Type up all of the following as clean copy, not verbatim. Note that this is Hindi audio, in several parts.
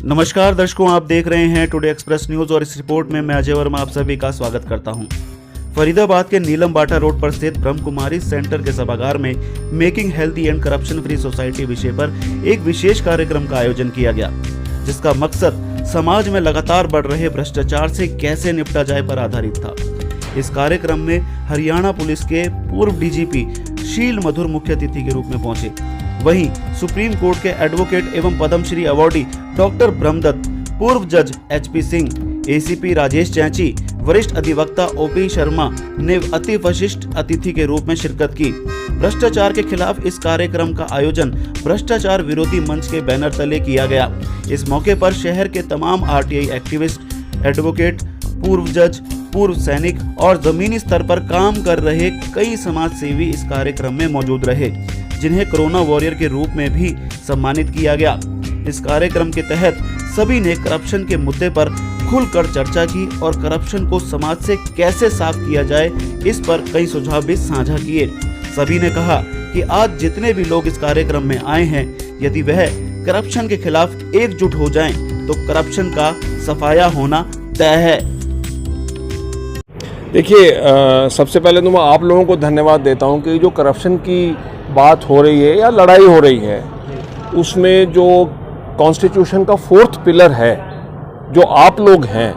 नमस्कार दर्शकों, आप देख रहे हैं टुडे एक्सप्रेस न्यूज और इस रिपोर्ट में मैं अजय वर्मा आप सभी का स्वागत करता हूं। फरीदाबाद के नीलम बाटा रोड पर स्थित ब्रह्म कुमारी सेंटर के सभागार में making healthy and corruption free society विषय पर एक विशेष कार्यक्रम का आयोजन किया गया, जिसका मकसद समाज में लगातार बढ़ रहे भ्रष्टाचार से कैसे निपटा जाए पर आधारित था। इस कार्यक्रम में हरियाणा पुलिस के पूर्व डीजीपी शील मधुर मुख्य अतिथि के रूप में पहुंचे। वहीं सुप्रीम कोर्ट के एडवोकेट एवं पद्मश्री अवार्डी डॉक्टर ब्रह्मदत्त, पूर्व जज एचपी सिंह, एसीपी राजेश चैची, वरिष्ठ अधिवक्ता ओपी शर्मा ने अति विशिष्ट अतिथि के रूप में शिरकत की। भ्रष्टाचार के खिलाफ इस कार्यक्रम का आयोजन भ्रष्टाचार विरोधी मंच के बैनर तले किया गया। इस मौके पर शहर के तमाम आरटीआई एक्टिविस्ट, एडवोकेट, पूर्व जज, पूर्व सैनिक और जमीनी स्तर पर काम कर रहे कई समाज सेवी इस कार्यक्रम में मौजूद रहे, जिन्हें कोरोना वॉरियर के रूप में भी सम्मानित किया गया। इस कार्यक्रम के तहत सभी ने करप्शन के मुद्दे पर खुलकर चर्चा की और करप्शन को समाज से कैसे साफ किया जाए, इस पर कई सुझाव भी साझा किए। सभी ने कहा कि आज जितने भी लोग इस कार्यक्रम में आए हैं, यदि वह करप्शन के खिलाफ एकजुट हो जाएं, तो करप्शन का सफाया होना तय है। देखिए, सबसे पहले तो मैं आप लोगों को धन्यवाद देता हूं कि जो करप्शन की बात हो रही है या लड़ाई हो रही है, उसमें जो कॉन्स्टिट्यूशन का 4th पिलर है, जो आप लोग हैं,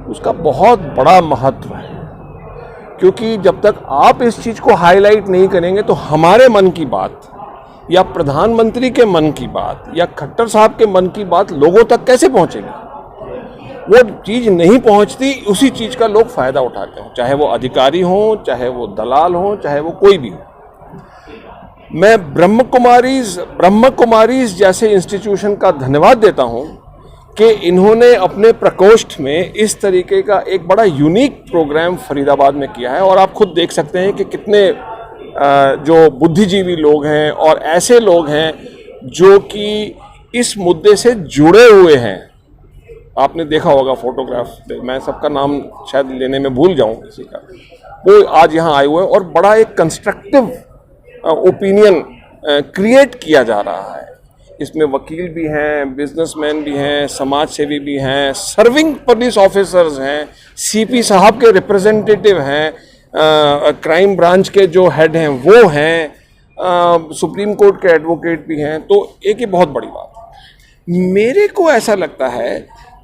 उसका बहुत बड़ा महत्व है। क्योंकि जब तक आप इस चीज़ को हाईलाइट नहीं करेंगे तो हमारे मन की बात या प्रधानमंत्री के मन की बात या खट्टर साहब के मन की बात लोगों तक कैसे पहुंचेगी? वो चीज़ नहीं पहुंचती, उसी चीज़ का लोग फ़ायदा उठाते हैं, चाहे वो अधिकारी हों, चाहे वो दलाल हों, चाहे वो कोई भी हो। मैं ब्रह्म कुमारीज जैसे इंस्टीट्यूशन का धन्यवाद देता हूं कि इन्होंने अपने प्रकोष्ठ में इस तरीके का एक बड़ा यूनिक प्रोग्राम फरीदाबाद में किया है। और आप खुद देख सकते हैं कि कितने जो बुद्धिजीवी लोग हैं और ऐसे लोग हैं जो कि इस मुद्दे से जुड़े हुए हैं। आपने देखा होगा फोटोग्राफ, मैं सबका नाम शायद लेने में भूल जाऊं किसी का, वो आज यहाँ आए हुए हैं और बड़ा एक कंस्ट्रक्टिव ओपिनियन क्रिएट किया जा रहा है। इसमें वकील भी हैं, बिजनेसमैन भी हैं, समाज सेवी भी हैं, सर्विंग पुलिस ऑफिसर्स हैं, सीपी साहब के रिप्रेजेंटेटिव हैं, क्राइम ब्रांच के जो हेड हैं वो हैं, सुप्रीम कोर्ट के एडवोकेट भी हैं। तो एक ये बहुत बड़ी बात है। मेरे को ऐसा लगता है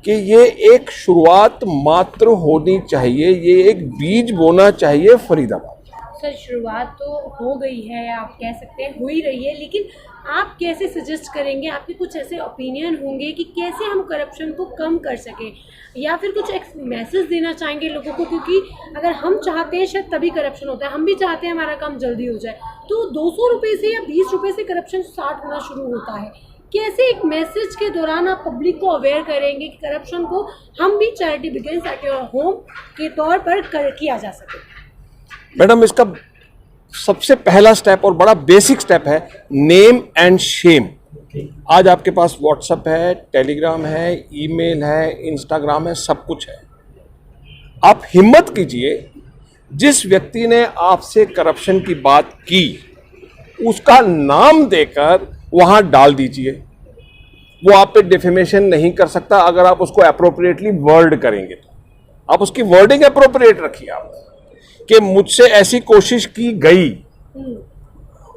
कि ये एक शुरुआत मात्र होनी चाहिए, ये एक बीज बोना चाहिए फरीदाबाद। सर, शुरुआत तो हो गई है, आप कह सकते हैं हो ही रही है, लेकिन आप कैसे सजेस्ट करेंगे? आपके कुछ ऐसे ओपिनियन होंगे कि कैसे हम करप्शन को कम कर सकें, या फिर कुछ एक मैसेज देना चाहेंगे लोगों को? क्योंकि अगर हम चाहते हैं शायद तभी करप्शन होता है, हम भी चाहते हैं हमारा काम जल्दी हो जाए, तो 200 रुपये से या 20 रुपये से करप्शन स्टार्ट होना शुरू होता है। कैसे एक मैसेज के दौरान आप पब्लिक को अवेयर करेंगे कि करप्शन को हम भी charity begins at your home के तौर पर किया जा सके? मैडम, इसका सबसे पहला स्टेप और बड़ा बेसिक स्टेप है नेम एंड शेम। आज आपके पास व्हाट्सएप है, टेलीग्राम है, ईमेल है, इंस्टाग्राम है, सब कुछ है। आप हिम्मत कीजिए, जिस व्यक्ति ने आपसे करप्शन की बात की उसका नाम देकर वहां डाल दीजिए। वो आप पे डिफेमेशन नहीं कर सकता अगर आप उसको एप्रोप्रिएटली वर्ड करेंगे तो। आप उसकी वर्डिंग एप्रोप्रिएट रखिए। आप कि मुझसे ऐसी कोशिश की गई,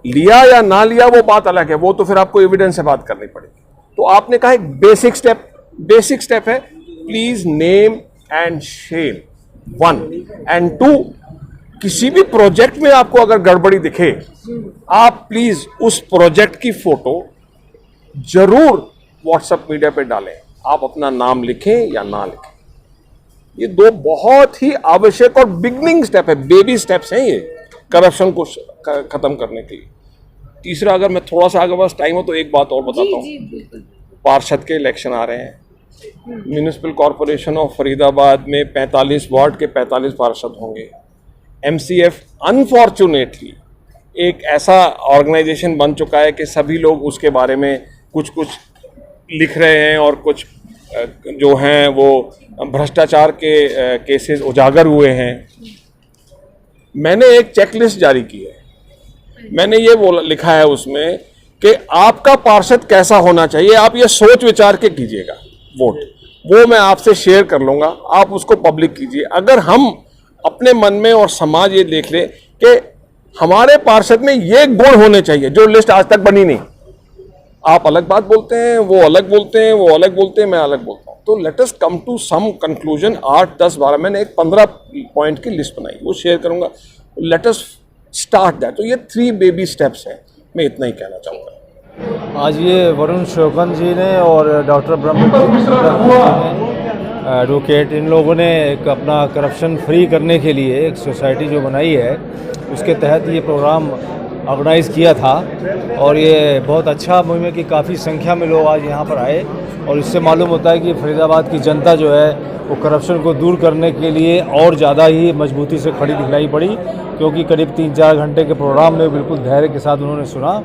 लिया या ना लिया वो बात अलग है, वो तो फिर आपको एविडेंस से बात करनी पड़ेगी। तो आपने कहा एक बेसिक स्टेप है, please name and Shem 1 and 2। किसी भी प्रोजेक्ट में आपको अगर गड़बड़ी दिखे, आप प्लीज उस प्रोजेक्ट की फोटो जरूर व्हाट्सएप मीडिया पे डालें। आप अपना नाम लिखें या ना लिखें। ये 2 बहुत ही आवश्यक और बिगनिंग स्टेप है, बेबी स्टेप्स हैं ये करप्शन को खत्म करने के लिए। तीसरा, अगर मैं थोड़ा सा आगे बस टाइम हो तो एक बात और बताता हूँ। पार्षद के इलेक्शन आ रहे हैं। म्यूनिसिपल कॉरपोरेशन ऑफ फरीदाबाद में 45 वार्ड के 45 पार्षद होंगे। MCF अनफॉर्चुनेटली एक ऐसा ऑर्गेनाइजेशन बन चुका है कि सभी लोग उसके बारे में कुछ लिख रहे हैं और कुछ जो हैं वो भ्रष्टाचार के केसेस उजागर हुए हैं। मैंने एक चेकलिस्ट जारी की है। मैंने ये लिखा है उसमें कि आपका पार्षद कैसा होना चाहिए, आप ये सोच विचार के कीजिएगा। वोट, वो मैं आपसे शेयर कर लूँगा, आप उसको पब्लिक कीजिए। अगर हम अपने मन में और समाज ये देख ले कि हमारे पार्षद में ये गुण होने चाहिए जो लिस्ट आज तक बनी नहीं, आप अलग बात बोलते हैं, वो अलग बोलते हैं, वो अलग बोलते हैं, मैं अलग बोलता हूँ, तो let us come to some conclusion. 8, 10, 12 मैंने एक 15 पॉइंट की लिस्ट बनाई, वो शेयर करूँगा। Let us start that. तो ये 3 बेबी स्टेप्स हैं, मैं इतना ही कहना चाहूँगा। आज ये वरुण शोकन जी ने और डॉक्टर ब्रह्म एडवोकेट, इन लोगों ने एक अपना करप्शन फ्री करने के लिए एक सोसाइटी जो बनाई है, उसके तहत ये प्रोग्राम ऑर्गेनाइज़ किया था। और ये बहुत अच्छा मुहिम है कि काफ़ी संख्या में लोग आज यहाँ पर आए, और इससे मालूम होता है कि फरीदाबाद की जनता जो है वो करप्शन को दूर करने के लिए और ज़्यादा ही मजबूती से खड़ी दिखलाई पड़ी, क्योंकि करीब 3-4 घंटे के प्रोग्राम में बिल्कुल धैर्य के साथ उन्होंने सुना।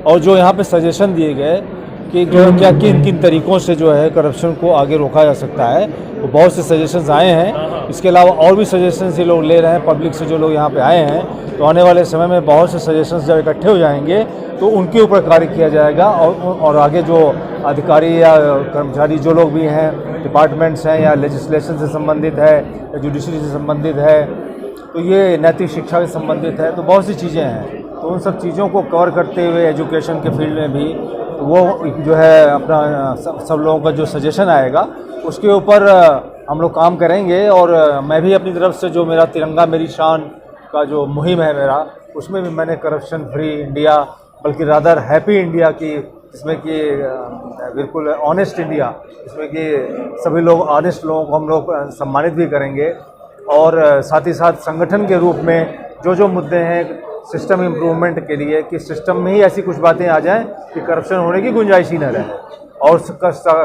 और जो यहाँ पे सजेशन दिए गए कि जो क्या किन किन तरीक़ों से जो है करप्शन को आगे रोका जा सकता है, वो बहुत से सजेशंस आए हैं। इसके अलावा और भी सजेशंस ये लोग ले रहे हैं पब्लिक से, जो लोग यहाँ पे आए हैं। तो आने वाले समय में बहुत से सजेशंस जब इकट्ठे हो जाएंगे तो उनके ऊपर कार्य किया जाएगा, और आगे जो अधिकारी या कर्मचारी जो लोग भी हैं, डिपार्टमेंट्स हैं, या लेजिस्लेशन से संबंधित है या जुडिशरी से संबंधित है, तो ये नैतिक शिक्षा से संबंधित है, तो बहुत सी चीज़ें हैं। तो उन सब चीज़ों को कवर करते हुए एजुकेशन के फील्ड में भी वो जो है अपना सब लोगों का जो सजेशन आएगा उसके ऊपर हम लोग काम करेंगे। और मैं भी अपनी तरफ से जो मेरा तिरंगा मेरी शान का जो मुहिम है मेरा, उसमें भी मैंने करप्शन फ्री इंडिया, बल्कि रादर हैप्पी इंडिया की, जिसमें कि बिल्कुल ऑनेस्ट इंडिया, जिसमें कि सभी लोग ऑनेस्ट लोगों को हम लोग सम्मानित भी करेंगे। और साथ ही साथ संगठन के रूप में जो मुद्दे हैं सिस्टम इम्प्रूवमेंट के लिए, कि सिस्टम में ही ऐसी कुछ बातें आ जाएं कि करप्शन होने की गुंजाइश ही न रहे, और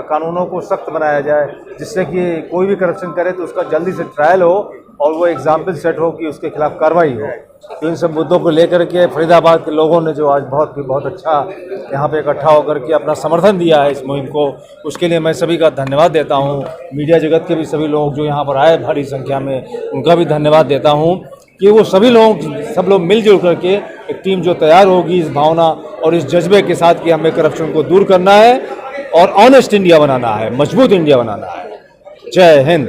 कानूनों को सख्त बनाया जाए, जिससे कि कोई भी करप्शन करे तो उसका जल्दी से ट्रायल हो और वो एग्जाम्पल सेट हो कि उसके खिलाफ कार्रवाई हो। तो इन सब मुद्दों को लेकर के फरीदाबाद के लोगों ने जो आज बहुत अच्छा यहाँ पे इकट्ठा होकर के अपना समर्थन दिया है इस मुहिम को, उसके लिए मैं सभी का धन्यवाद देता हूँ। मीडिया जगत के भी सभी लोग जो यहाँ पर आए भारी संख्या में, उनका भी धन्यवाद देता हूँ कि वो सब लोग मिलजुल करके एक टीम जो तैयार होगी इस भावना और इस जज्बे के साथ कि हमें करप्शन को दूर करना है और ऑनेस्ट इंडिया बनाना है, मजबूत इंडिया बनाना है। जय हिंद।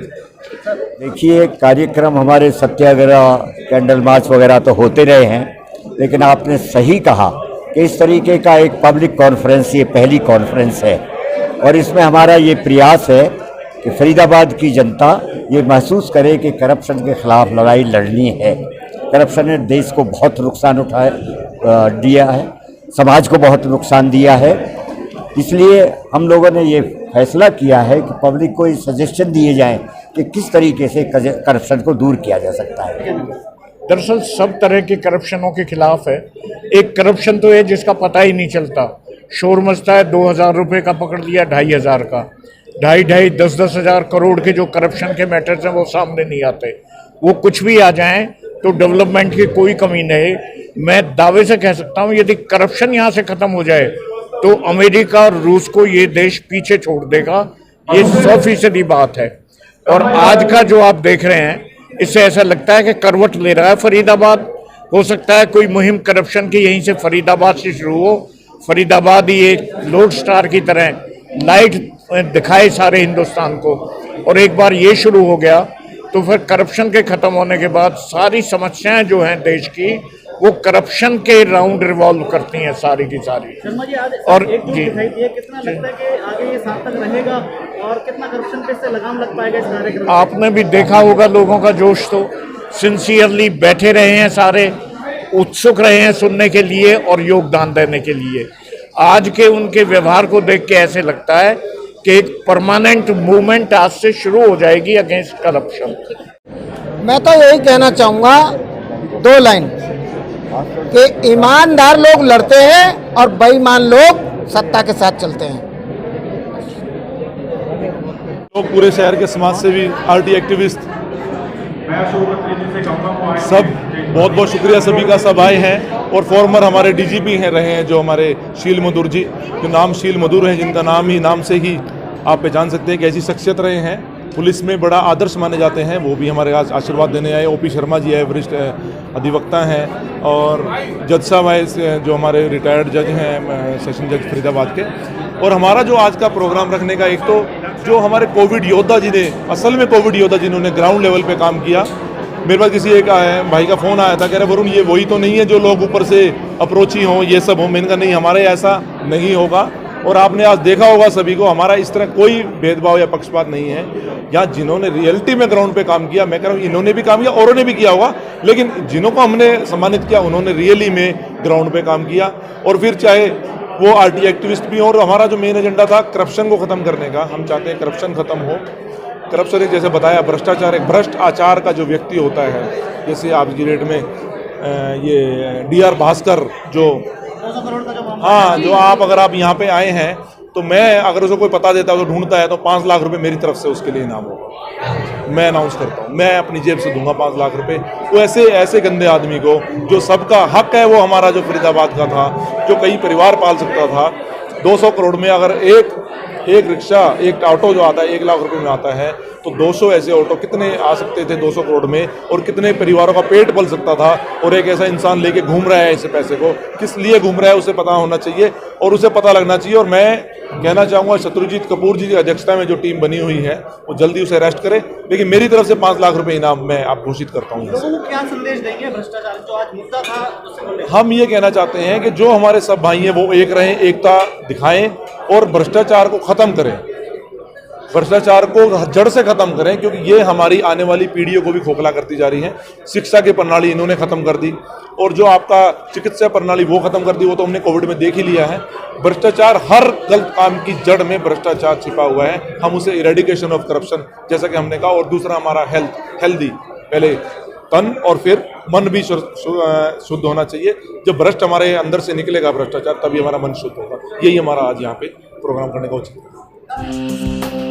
देखिए, कार्यक्रम हमारे सत्याग्रह, कैंडल मार्च वगैरह तो होते रहे हैं, लेकिन आपने सही कहा कि इस तरीके का एक पब्लिक कॉन्फ्रेंस ये पहली कॉन्फ्रेंस है, और इसमें हमारा ये प्रयास है कि फरीदाबाद की जनता ये महसूस करे कि करप्शन के खिलाफ लड़ाई लड़नी है। करप्शन ने देश को बहुत नुकसान दिया है, समाज को बहुत नुकसान दिया है। इसलिए हम लोगों ने ये फैसला किया है कि पब्लिक को ये सजेशन दिए जाएं कि किस तरीके से करप्शन को दूर किया जा सकता है। दरअसल सब तरह के करप्शनों के खिलाफ है। एक करप्शन तो है जिसका पता ही नहीं चलता, शोर मचता है, 2000 रुपये का पकड़ लिया, 2500 का, 2.5 10 हज़ार करोड़ के जो करप्शन के मैटर्स हैं वो सामने नहीं आते। वो कुछ भी आ जाएं तो डेवलपमेंट की कोई कमी नहीं। मैं दावे से कह सकता हूँ यदि करप्शन यहाँ से खत्म हो जाए तो अमेरिका और रूस को ये देश पीछे छोड़ देगा, ये 100% बात है। और आज का जो आप देख रहे हैं इससे ऐसा लगता है कि करवट ले रहा है फरीदाबाद। हो सकता है कोई मुहिम करप्शन की यहीं से फरीदाबाद से शुरू हो, फरीदाबाद ही एक लोड स्टार की तरह लाइट दिखाए सारे हिंदुस्तान को, और एक बार ये शुरू हो गया तो फिर करप्शन के खत्म होने के बाद सारी समस्याएं जो हैं देश की वो करप्शन के राउंड रिवॉल्व करती हैं सारी की सारी। शर्मा जी, आज और एक जी दिखाई दिया, कितना लगता है कि आगे ये सार्थक रहेगा और कितना करप्शन पे से लगाम लग पाएगा इस कार्यक्रम? आपने भी देखा होगा लोगों का जोश, तो सिंसियरली बैठे रहे हैं सारे, उत्सुक रहे हैं सुनने के लिए और योगदान देने के लिए। आज के उनके व्यवहार को देख के ऐसे लगता है कि एक परमानेंट मूवमेंट आज से शुरू हो जाएगी अगेंस्ट करप्शन। मैं तो यही कहना चाहूँगा 2 लाइन कि ईमानदार लोग लड़ते हैं और बेईमान लोग सत्ता के साथ चलते हैं। लोग पूरे शहर के समाज सेवी, आरटी एक्टिविस्ट, सब बहुत बहुत शुक्रिया सभी का, सब आए हैं। और फॉर्मर हमारे डीजीपी हैं रहे हैं जो हमारे शील मधुर जी, जो नाम शील मधुर है, जिनका नाम से ही आप पहचान सकते हैं कि ऐसी शख्सियत रहे हैं, पुलिस में बड़ा आदर्श माने जाते हैं। वो भी हमारे आज आशीर्वाद देने आए। ओपी शर्मा जी है, वरिष्ठ अधिवक्ता हैं, और जज साहब आए जो हमारे रिटायर्ड जज हैं, सेशन जज फरीदाबाद के। और हमारा जो आज का प्रोग्राम रखने का, एक तो जो हमारे कोविड योद्धा जी ने, असल में कोविड योद्धा जिन्होंने ग्राउंड लेवल पे काम किया, मेरे पास किसी एक भाई का फ़ोन आया था, कह रहे वरुण ये वही तो नहीं है जो लोग ऊपर से अप्रोची हों, ये सब हों। मैंने कहा नहीं, हमारे ऐसा नहीं होगा। और आपने आज देखा होगा सभी को, हमारा इस तरह कोई भेदभाव या पक्षपात नहीं है। यहाँ जिन्होंने रियलिटी में ग्राउंड पे काम किया, मैं कह रहा हूँ इन्होंने भी काम किया, औरों ने भी किया होगा, लेकिन जिन्हों को हमने सम्मानित किया उन्होंने रियली में ग्राउंड पे काम किया। और फिर चाहे वो आरटी एक्टिविस्ट भी हों, और हमारा जो मेन एजेंडा था करप्शन को ख़त्म करने का, हम चाहते हैं करप्शन ख़त्म हो। करप्शन एक, जैसे बताया, भ्रष्टाचार, एक भ्रष्ट आचार का जो व्यक्ति होता है, जैसे आज की डेट में ये DR भास्कर जो, हाँ, जो आप अगर आप यहाँ पे आए हैं तो मैं अगर उसे कोई पता देता है तो ढूंढता है तो 5 लाख रुपए मेरी तरफ से उसके लिए इनाम होगा। मैं अनाउंस करता हूँ, मैं अपनी जेब से दूंगा 5 लाख रुपए। तो ऐसे गंदे आदमी को, जो सबका हक है, वो हमारा जो फरीदाबाद का था, जो कई परिवार पाल सकता था, 200 करोड़ में अगर एक रिक्शा, एक ऑटो जो आता है 1 लाख रुपए में आता है, तो 200 ऐसे ऑटो कितने आ सकते थे 200 करोड़ में, और कितने परिवारों का पेट पल सकता था। और एक ऐसा इंसान लेके घूम रहा है इस पैसे को, किस लिए घूम रहा है उसे पता होना चाहिए और उसे पता लगना चाहिए। और मैं कहना चाहूँगा शत्रुजीत कपूर जी की अध्यक्षता में जो टीम बनी हुई है वो जल्दी उसे अरेस्ट करे, लेकिन मेरी तरफ से 5 लाख रुपए इनाम मैं आप घोषित करता हूँ। लोगों को क्या संदेश देंगे भ्रष्टाचार जो आज मुद्दा था? हम ये कहना चाहते हैं कि जो हमारे सब भाई हैं वो एक रहें, एकता दिखाएं और भ्रष्टाचार को खत्म करें, भ्रष्टाचार को जड़ से खत्म करें, क्योंकि ये हमारी आने वाली पीढ़ियों को भी खोखला करती जा रही है। शिक्षा की प्रणाली इन्होंने खत्म कर दी, और जो आपका चिकित्सा प्रणाली वो खत्म कर दी, वो तो हमने कोविड में देख ही लिया है। भ्रष्टाचार, हर गलत काम की जड़ में भ्रष्टाचार छिपा हुआ है। हम उसे इरेडिकेशन ऑफ करप्शन जैसा कि हमने कहा। और दूसरा हमारा हेल्दी, पहले तन और फिर मन भी शुद्ध होना चाहिए। जब भ्रष्ट हमारे अंदर से निकलेगा भ्रष्टाचार, तभी हमारा मन शुद्ध होगा। यही हमारा आज यहाँ पे प्रोग्राम करने का उचित है।